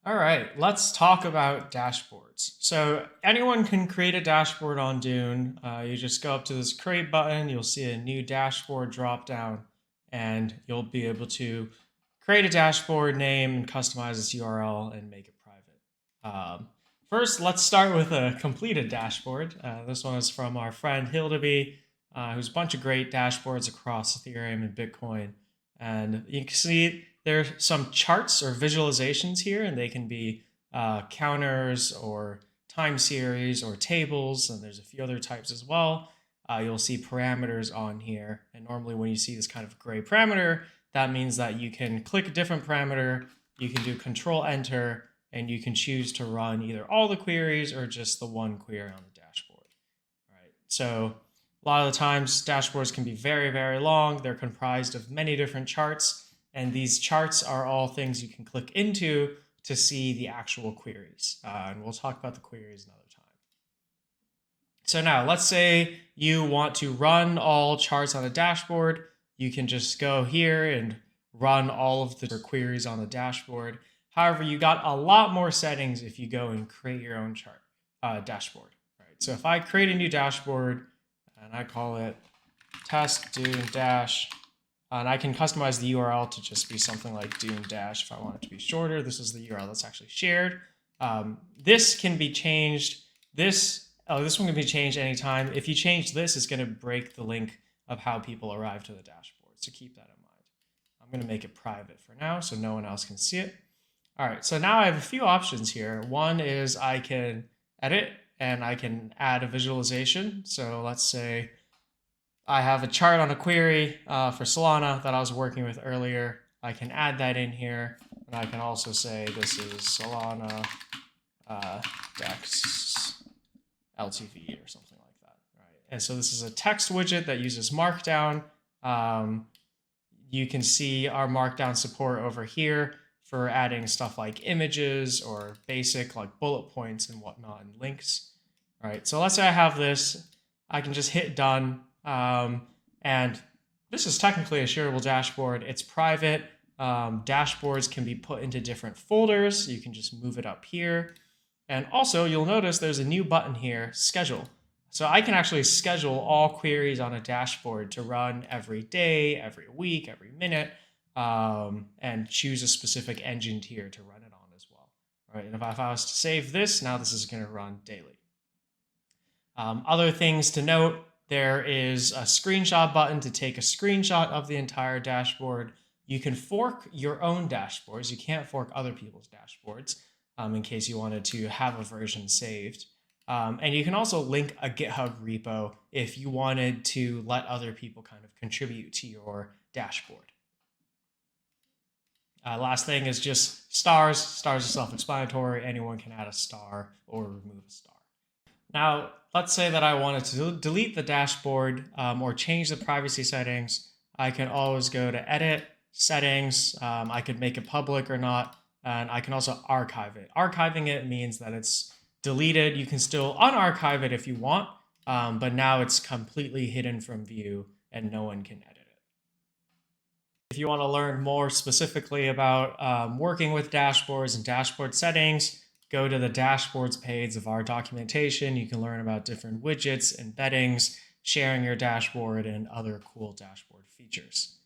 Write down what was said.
All right, let's talk about dashboards. So anyone can create a dashboard on Dune. You just go up to this create button, you'll see a new dashboard drop down, and you'll be able to create a dashboard name and customize its URL and make it private. First, let's start with a completed dashboard. This one is from our friend Hildeby, who's a bunch of great dashboards across Ethereum and Bitcoin. And you can see there's some charts or visualizations here, and they can be counters or time series or tables, and there's a few other types as well. You'll see parameters on here, and normally when you see this kind of gray parameter, that means that you can click a different parameter, you can do Control Enter, and you can choose to run either all the queries or just the one query on the dashboard. All right, so a lot of the times dashboards can be very, very long. They're comprised of many different charts, and these charts are all things you can click into to see the actual queries. And we'll talk about the queries another time. So now let's say you want to run all charts on a dashboard. You can just go here and run all of the queries on the dashboard. However, you got a lot more settings if you go and create your own chart dashboard. Right? So if I create a new dashboard and I call it test Dune dash, and I can customize the URL to just be something like Dune dash if I want it to be shorter. This is the URL that's actually shared. This can be changed. This one can be changed anytime. If you change this, it's going to break the link of how people arrive to the dashboard. So keep that in mind. I'm going to make it private for now so no one else can see it. All right, so now I have a few options here. One is I can edit and I can add a visualization. So let's say I have a chart on a query for Solana that I was working with earlier. I can add that in here, and I can also say this is Solana DEX LTV or something like that, right? And so this is a text widget that uses markdown. You can see our markdown support over here for adding stuff like images or basic like bullet points and whatnot and links. All right, so let's say I have this. I can just hit done. And this is technically a shareable dashboard. It's private. Dashboards can be put into different folders. You can just move it up here. And also you'll notice there's a new button here, schedule. So I can actually schedule all queries on a dashboard to run every day, every week, every minute, and choose a specific engine tier to run it on as well. All right, and if I was to save this, now this is going to run daily. Other things to note, there is a screenshot button to take a screenshot of the entire dashboard. You can fork your own dashboards. You can't fork other people's dashboards in case you wanted to have a version saved. And you can also link a GitHub repo if you wanted to let other people kind of contribute to your dashboard. Last thing is just stars. Stars are self-explanatory. Anyone can add a star or remove a star. Now, let's say that I wanted to delete the dashboard or change the privacy settings. I can always go to edit, settings. I could make it public or not, and I can also archive it. Archiving it means that it's deleted. You can still unarchive it if you want, but now it's completely hidden from view and no one can edit it. If you want to learn more specifically about working with dashboards and dashboard settings, go to the dashboards page of our documentation. You can learn about different widgets, embeddings, sharing your dashboard, and other cool dashboard features.